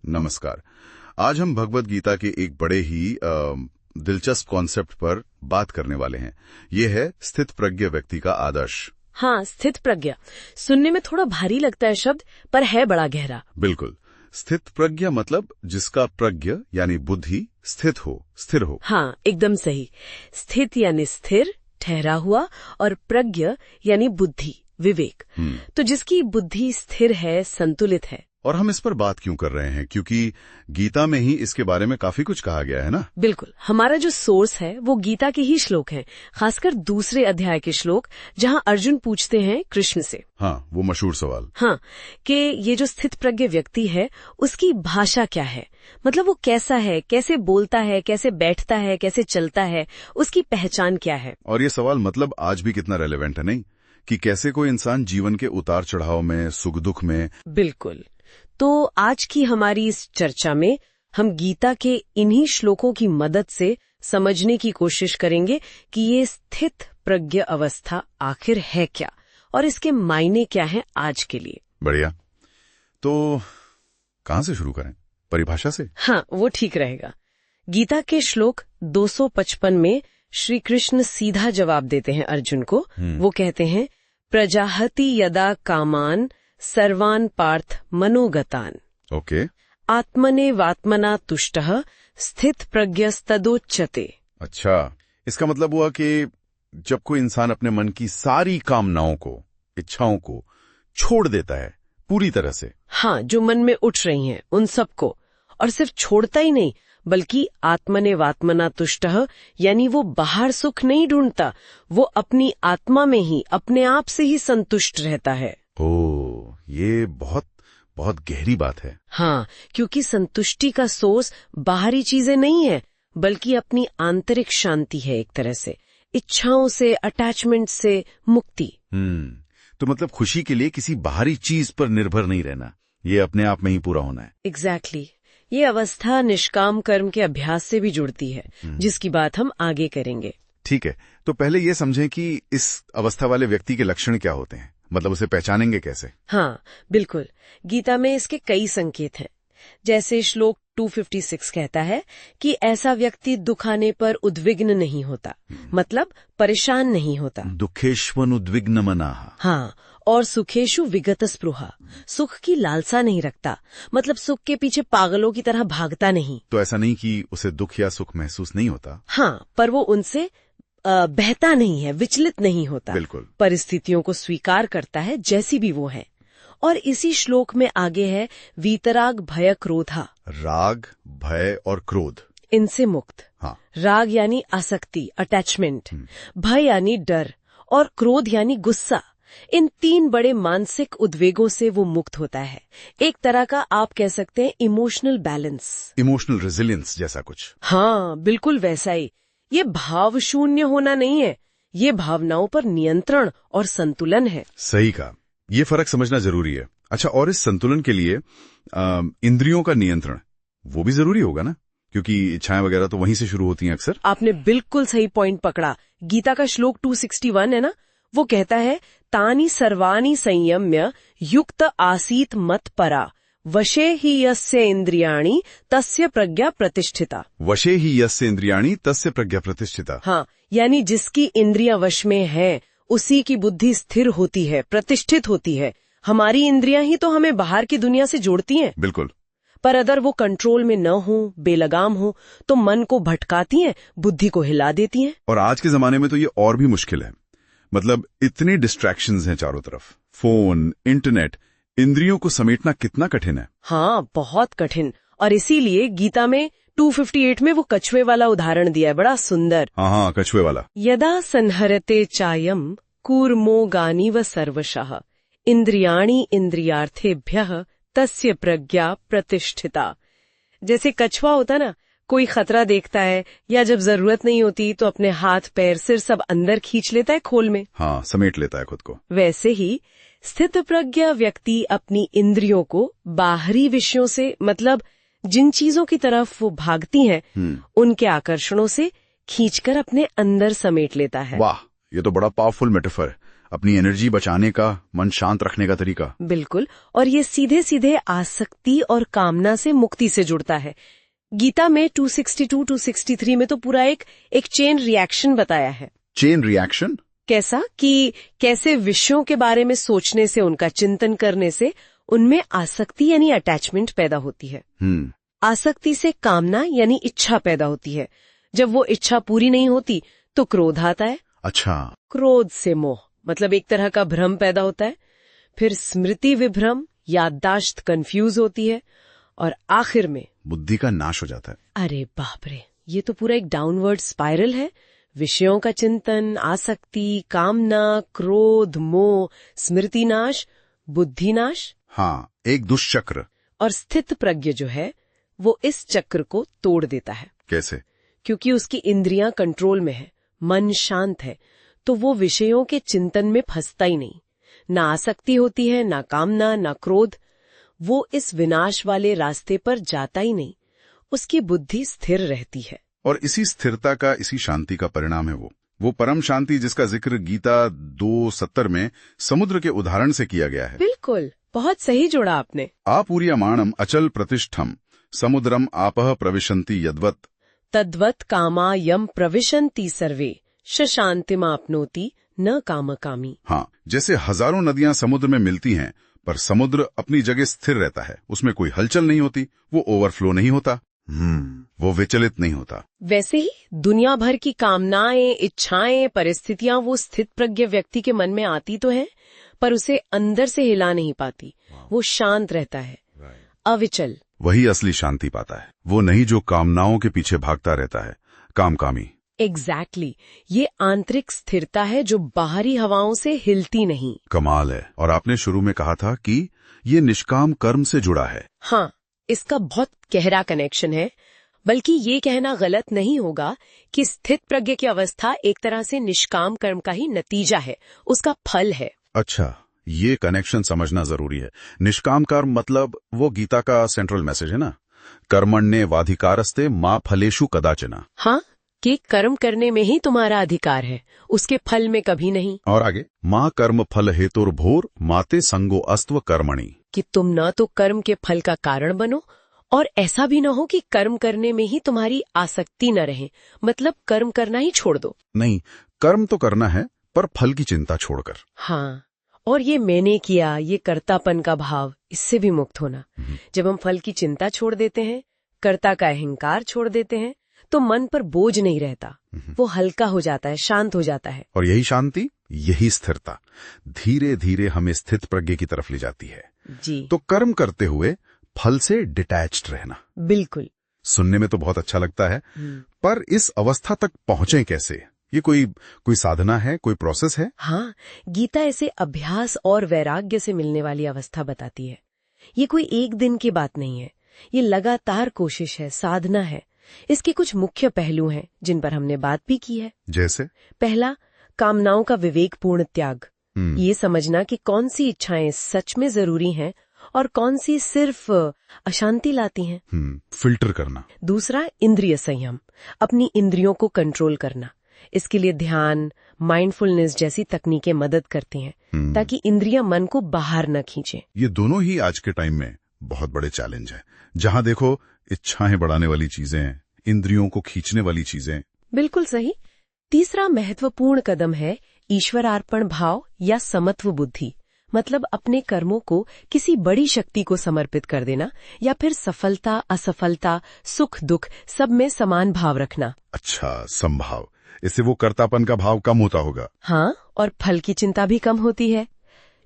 नमस्कार। आज हम भगवद गीता के एक बड़े ही दिलचस्प कॉन्सेप्ट पर बात करने वाले हैं। ये है स्थित प्रज्ञ व्यक्ति का आदर्श। हाँ, स्थित प्रज्ञा सुनने में थोड़ा भारी लगता है शब्द, पर है बड़ा गहरा। बिल्कुल। स्थित प्रज्ञ मतलब जिसका प्रज्ञ यानी बुद्धि स्थित हो, स्थिर हो। हाँ, एकदम सही। स्थित यानी स्थिर, ठहरा हुआ, और प्रज्ञ यानी बुद्धि, विवेक। तो जिसकी बुद्धि स्थिर है, संतुलित है। और हम इस पर बात क्यों कर रहे हैं? क्योंकि गीता में ही इसके बारे में काफी कुछ कहा गया है ना। बिल्कुल। हमारा जो सोर्स है वो गीता के ही श्लोक हैं, खासकर दूसरे अध्याय के श्लोक, जहाँ अर्जुन पूछते हैं कृष्ण से। हाँ, वो मशहूर सवाल। हाँ, कि ये जो स्थित प्रज्ञ व्यक्ति है उसकी भाषा क्या है, मतलब वो कैसा है, कैसे बोलता है, कैसे बैठता है, कैसे चलता है, उसकी पहचान क्या है। और ये सवाल मतलब आज भी कितना रेलेवेंट है, नहीं? कि कैसे कोई इंसान जीवन के उतार चढ़ाव में, सुख दुख में। बिल्कुल। तो आज की हमारी इस चर्चा में हम गीता के इन्हीं श्लोकों की मदद से समझने की कोशिश करेंगे कि ये स्थित प्रज्ञ अवस्था आखिर है क्या और इसके मायने क्या हैं आज के लिए। बढ़िया। तो कहाँ से शुरू करें? परिभाषा से? हाँ, वो ठीक रहेगा। गीता के श्लोक 255 में श्री कृष्ण सीधा जवाब देते हैं अर्जुन को। वो कहते हैं, प्रजाहति यदा कामान सर्वान पार्थ मनोगतान। ओके। आत्मनेवात्मना तुष्टः स्थित प्रज्ञस्तदोच्यते। अच्छा, इसका मतलब हुआ कि जब कोई इंसान अपने मन की सारी कामनाओं को, इच्छाओं को छोड़ देता है पूरी तरह से। हाँ, जो मन में उठ रही हैं उन सबको, और सिर्फ छोड़ता ही नहीं बल्कि आत्मनेवात्मना तुष्टः यानी वो बाहर सुख नहीं ढूंढता, वो अपनी आत्मा में ही, अपने आप से ही संतुष्ट रहता है। ओह, ये बहुत बहुत गहरी बात है। हाँ, क्योंकि संतुष्टि का सोर्स बाहरी चीजें नहीं है बल्कि अपनी आंतरिक शांति है, एक तरह से इच्छाओं से, अटैचमेंट से मुक्ति। तो मतलब खुशी के लिए किसी बाहरी चीज पर निर्भर नहीं रहना, ये अपने आप में ही पूरा होना है। एग्जैक्टली। ये अवस्था निष्काम कर्म के अभ्यास से भी जुड़ती है, जिसकी बात हम आगे करेंगे। ठीक है, तो पहले ये समझें कि इस अवस्था वाले व्यक्ति के लक्षण क्या होते हैं, मतलब उसे पहचानेंगे कैसे? हाँ, बिल्कुल। गीता में इसके कई संकेत हैं। जैसे श्लोक 256 कहता है कि ऐसा व्यक्ति दुख आने पर उद्विग्न नहीं होता, मतलब परेशान नहीं होता। दुखेष्वन उद्विग्न मनाः। हाँ, और सुखेशु विगत स्पृहा, सुख की लालसा नहीं रखता, मतलब सुख के पीछे पागलों की तरह भागता नहीं। तो ऐसा नहीं कि उसे दुख या सुख महसूस नहीं होता। हाँ, पर वो उनसे बहता नहीं है, विचलित नहीं होता। बिल्कुल। परिस्थितियों को स्वीकार करता है जैसी भी वो है। और इसी श्लोक में आगे है वीतराग भय क्रोधा, राग, भय और क्रोध, इनसे मुक्त। हाँ। राग यानी आसक्ति, अटैचमेंट, भय यानी डर, और क्रोध यानी गुस्सा। इन तीन बड़े मानसिक उद्वेगों से वो मुक्त होता है। एक तरह का आप कह सकते हैं इमोशनल बैलेंस, इमोशनल रेजिलियंस जैसा कुछ। हाँ, बिल्कुल वैसा ही। ये भाव शून्य होना नहीं है, ये भावनाओं पर नियंत्रण और संतुलन है। सही कहा, ये फर्क समझना जरूरी है। अच्छा, और इस संतुलन के लिए इंद्रियों का नियंत्रण वो भी जरूरी होगा ना, क्योंकि इच्छाएं वगैरह तो वहीं से शुरू होती हैं अक्सर। आपने बिल्कुल सही पॉइंट पकड़ा। गीता का श्लोक 261 है ना, वो कहता है, तानि सर्वाणि संयम्य युक्त आसीत मत परा वशे ही यस्य इंद्रियाणि तस्य प्रज्ञा प्रतिष्ठिता। वशे ही यस्य इंद्रियाणि तस्य प्रज्ञा प्रतिष्ठिता। हाँ, यानी जिसकी इंद्रियां वश में है उसी की बुद्धि स्थिर होती है, प्रतिष्ठित होती है। हमारी इंद्रियां ही तो हमें बाहर की दुनिया से जोड़ती हैं। बिल्कुल। पर अगर वो कंट्रोल में न हो, बेलगाम हो, तो मन को भटकाती हैं, बुद्धि को हिला देती हैं। और आज के जमाने में तो ये और भी मुश्किल है। मतलब इतनी डिस्ट्रैक्शंस हैं चारों तरफ, फोन, इंटरनेट, इंद्रियों को समेटना कितना कठिन है। हाँ, बहुत कठिन। और इसीलिए गीता में 258 में वो कछुए वाला उदाहरण दिया है, बड़ा सुंदर। हाँ, कछुए वाला। यदा संहरते चायम कूर्मो गानीव सर्वशः इंद्रियाणि इंद्रियार्थेभ्यः तस्य प्रज्ञा प्रतिष्ठिता। जैसे कछुआ होता ना, कोई खतरा देखता है या जब जरूरत नहीं होती तो अपने हाथ पैर सिर सब अंदर खींच लेता है खोल में। हाँ, समेट लेता है खुद को। वैसे ही स्थित प्रज्ञा व्यक्ति अपनी इंद्रियों को बाहरी विषयों से, मतलब जिन चीजों की तरफ वो भागती हैं, उनके आकर्षणों से खींचकर अपने अंदर समेट लेता है। वाह, ये तो बड़ा पावरफुल मेटाफर है। अपनी एनर्जी बचाने का, मन शांत रखने का तरीका। बिल्कुल, और ये सीधे सीधे आसक्ति और कामना से मुक्ति से जुड़ता है। गीता में 262-263 में तो पूरा एक चेन रिएक्शन बताया है। Chain reaction? कैसा कि कैसे विषयों के बारे में सोचने से, उनका चिंतन करने से उनमें आसक्ति यानी अटैचमेंट पैदा होती है। आसक्ति से कामना यानी इच्छा पैदा होती है। जब वो इच्छा पूरी नहीं होती तो क्रोध आता है। अच्छा। क्रोध से मोह, मतलब एक तरह का भ्रम पैदा होता है। फिर स्मृति विभ्रम, याददाश्त कंफ्यूज होती है, और आखिर में बुद्धि का नाश हो जाता है। अरे बाप रे, ये तो पूरा एक डाउनवर्ड स्पाइरल है। विषयों का चिंतन, आसक्ति, कामना, क्रोध, मोह, स्मृति नाश, बुद्धि नाश। हाँ, एक दुष्चक्र। और स्थित प्रज्ञ जो है वो इस चक्र को तोड़ देता है। कैसे? क्योंकि उसकी इंद्रियां कंट्रोल में है, मन शांत है, तो वो विषयों के चिंतन में फंसता ही नहीं। ना आसक्ति होती है, ना कामना, ना क्रोध। वो इस विनाश वाले रास्ते पर जाता ही नहीं, उसकी बुद्धि स्थिर रहती है। और इसी स्थिरता का, इसी शांति का परिणाम है वो परम शांति जिसका जिक्र गीता 2:70 में समुद्र के उदाहरण से किया गया है। बिल्कुल, बहुत सही जोड़ा आपने। आपूर्यमाणम अचल प्रतिष्ठम समुद्रम आपह प्रविशन्ति यद्वत् तद्वत् कामा यम प्रविशन्ति सर्वे शशांतिमाप्नोति न कामकामी। हाँ, जैसे हजारों नदियां समुद्र में मिलती हैं, पर समुद्र अपनी जगह स्थिर रहता है, उसमें कोई हलचल नहीं होती, वो ओवरफ्लो नहीं होता, वो विचलित नहीं होता। वैसे ही दुनिया भर की कामनाएं, इच्छाएं, परिस्थितियां वो स्थित प्रज्ञ व्यक्ति के मन में आती तो है, पर उसे अंदर से हिला नहीं पाती। वो शांत रहता है, अविचल। वही असली शांति पाता है, वो नहीं जो कामनाओं के पीछे भागता रहता है, कामकामी। एग्जैक्टली, ये आंतरिक स्थिरता है जो बाहरी हवाओं से हिलती नहीं। कमाल है। और आपने शुरू में कहा था कि ये निष्काम कर्म से जुड़ा है। हाँ, इसका बहुत गहरा कनेक्शन है। बल्कि ये कहना गलत नहीं होगा कि स्थित प्रज्ञ की अवस्था एक तरह से निष्काम कर्म का ही नतीजा है, उसका फल है। अच्छा, ये कनेक्शन समझना जरूरी है। निष्काम कर्म मतलब वो गीता का सेंट्रल मैसेज है ना, कर्मण्येवाधिकारस्ते मा फलेषु कदाचन। हाँ, कि कर्म करने में ही तुम्हारा अधिकार है, उसके फल में कभी नहीं। और आगे, माँ कर्म फल हेतुर्भोर माते संगो अस्त्व कर्मणि, कि तुम न तो कर्म के फल का कारण बनो, और ऐसा भी न हो कि कर्म करने में ही तुम्हारी आसक्ति न रहे, मतलब कर्म करना ही छोड़ दो। नहीं, कर्म तो करना है, पर फल की चिंता छोड़कर। हाँ, और ये मैंने किया, ये कर्तापन का भाव, इससे भी मुक्त होना। जब हम फल की चिंता छोड़ देते हैं, कर्ता का अहंकार छोड़ देते हैं, तो मन पर बोझ नहीं रहता, वो हल्का हो जाता है, शांत हो जाता है। और यही शांति, यही स्थिरता धीरे धीरे हमें स्थित प्रज्ञ की तरफ ले जाती है। जी। तो कर्म करते हुए फल से डिटैच्ड रहना। बिल्कुल। सुनने में तो बहुत अच्छा लगता है, पर इस अवस्था तक पहुंचे कैसे? ये कोई साधना है, कोई प्रोसेस है? हाँ, गीता ऐसे अभ्यास और वैराग्य से मिलने वाली अवस्था बताती है। ये कोई एक दिन की बात नहीं है, ये लगातार कोशिश है, साधना है। इसके कुछ मुख्य पहलू हैं जिन पर हमने बात भी की है। जैसे? पहला, कामनाओं का विवेकपूर्ण त्याग। ये समझना कि कौन सी इच्छाएं सच में जरूरी हैं और कौन सी सिर्फ अशांति लाती हैं। फिल्टर करना। दूसरा, इंद्रिय संयम, अपनी इंद्रियों को कंट्रोल करना। इसके लिए ध्यान, माइंडफुलनेस जैसी तकनीकें मदद करती हैं, ताकि इंद्रियां मन को बाहर न खींचें। ये दोनों ही आज के टाइम में बहुत बड़े चैलेंज हैं। जहां देखो इच्छाएं बढ़ाने वाली चीजें, इंद्रियों को खींचने वाली चीजें। बिल्कुल सही। तीसरा महत्वपूर्ण कदम है ईश्वरार्पण भाव या समत्व बुद्धि, मतलब अपने कर्मों को किसी बड़ी शक्ति को समर्पित कर देना, या फिर सफलता, असफलता, सुख दुख सब में समान भाव रखना। अच्छा, समभाव। इससे वो कर्तापन का भाव कम होता होगा। हाँ, और फल की चिंता भी कम होती है।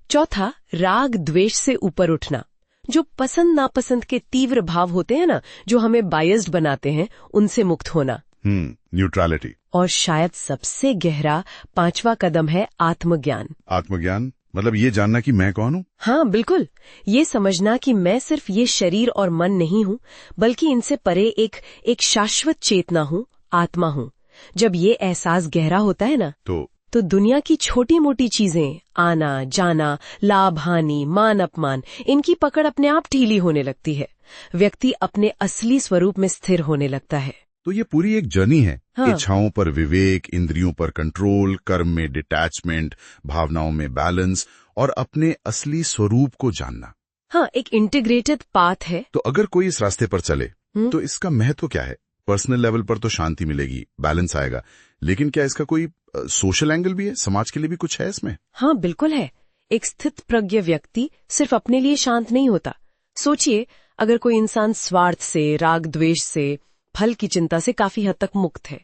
चौथा, राग द्वेष से ऊपर उठना। जो पसंद नापसंद के तीव्र भाव होते हैं ना, जो हमें बायस्ड बनाते हैं, उनसे मुक्त होना। न्यूट्रलिटी। और शायद सबसे गहरा पांचवा कदम है आत्मज्ञान। आत्मज्ञान मतलब ये जानना कि मैं कौन हूँ? हाँ बिल्कुल, ये समझना कि मैं सिर्फ ये शरीर और मन नहीं हूँ, बल्कि इनसे परे एक शाश्वत चेतना हूँ, आत्मा हूँ। जब ये एहसास गहरा होता है ना, तो दुनिया की छोटी मोटी चीजें, आना जाना, लाभ हानि, मान अपमान, इनकी पकड़ अपने आप ढीली होने लगती है। व्यक्ति अपने असली स्वरूप में स्थिर होने लगता है। तो ये पूरी एक जर्नी है। हाँ। इच्छाओं पर विवेक, इंद्रियों पर कंट्रोल, कर्म में डिटैचमेंट, भावनाओं में बैलेंस और अपने असली स्वरूप को जानना। हाँ, एक इंटीग्रेटेड पाथ है। तो अगर कोई इस रास्ते पर चले तो इसका महत्व क्या है? पर्सनल लेवल पर तो शांति मिलेगी, बैलेंस आएगा, लेकिन क्या इसका कोई सोशल एंगल भी है? समाज के लिए भी कुछ है इसमें? हाँ, बिल्कुल है। एक स्थित प्रज्ञ व्यक्ति सिर्फ अपने लिए शांत नहीं होता। सोचिए, अगर कोई इंसान स्वार्थ से, राग द्वेष से, फल की चिंता से काफी हद तक मुक्त है,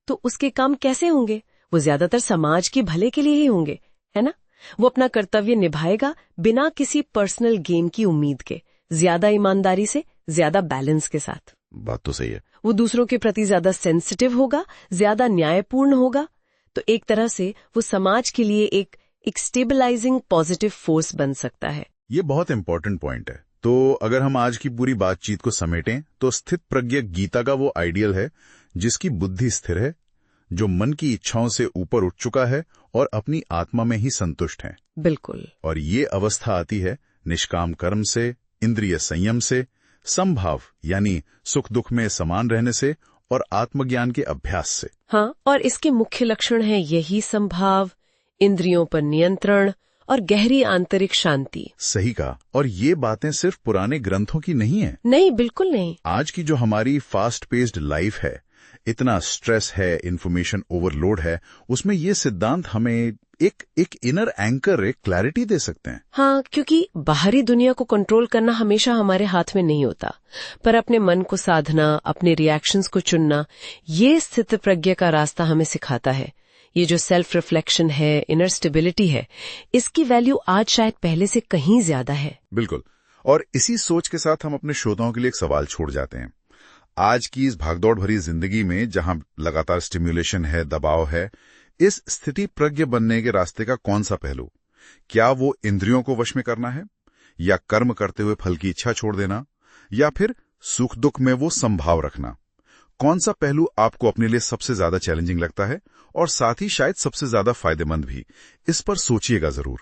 तो उसके काम कैसे होंगे? वो ज्यादातर समाज के भले के लिए ही होंगे, है ना? वो अपना कर्तव्य निभाएगा बिना किसी पर्सनल गेम की उम्मीद के, ज्यादा ईमानदारी से, ज्यादा बैलेंस के साथ। बात तो सही है। वो दूसरों के प्रति ज्यादा सेंसिटिव होगा, ज्यादा न्यायपूर्ण होगा। तो एक तरह से वो समाज के लिए एक स्टेबलाइजिंग पॉजिटिव फोर्स बन सकता है। ये बहुत इंपॉर्टेंट पॉइंट है। तो अगर हम आज की पूरी बातचीत को समेटें तो स्थित प्रज्ञ गीता का वो आइडियल है जिसकी बुद्धि स्थिर है, जो मन की इच्छाओं से ऊपर उठ चुका है और अपनी आत्मा में ही संतुष्ट है। बिल्कुल। और ये अवस्था आती है निष्काम कर्म से, इंद्रिय संयम से, समभाव यानी सुख दुख में समान रहने से और आत्मज्ञान के अभ्यास से। हाँ, और इसके मुख्य लक्षण है यही समभाव, इंद्रियों पर नियंत्रण और गहरी आंतरिक शांति। सही कहा। और ये बातें सिर्फ पुराने ग्रंथों की नहीं है। नहीं, बिल्कुल नहीं। आज की जो हमारी फास्ट पेस्ड लाइफ है, इतना स्ट्रेस है, इंफॉर्मेशन ओवरलोड है, उसमें ये सिद्धांत हमें एक इनर एंकर, एक क्लैरिटी दे सकते हैं। हाँ, क्योंकि बाहरी दुनिया को कंट्रोल करना हमेशा हमारे हाथ में नहीं होता, पर अपने मन को साधना, अपने रिएक्शंस को चुनना, ये स्थित प्रज्ञ का रास्ता हमें सिखाता है। ये जो सेल्फ रिफ्लेक्शन है, इनर स्टेबिलिटी है, इसकी वैल्यू आज शायद पहले से कहीं ज्यादा है। बिल्कुल। और इसी सोच के साथ हम अपने श्रोताओं के लिए एक सवाल छोड़ जाते हैं। आज की इस भागदौड़ भरी जिंदगी में जहां लगातार स्टिम्युलेशन है, दबाव है, इस स्थिति प्रज्ञ बनने के रास्ते का कौन सा पहलू? क्या वो इंद्रियों को वश में करना है, या कर्म करते हुए फल की इच्छा छोड़ देना, या फिर सुख दुख में वो संभाव रखना? कौन सा पहलू आपको अपने लिए सबसे ज्यादा चैलेंजिंग लगता है और साथ ही शायद सबसे ज्यादा फायदेमंद भी? इस पर सोचिएगा जरूर।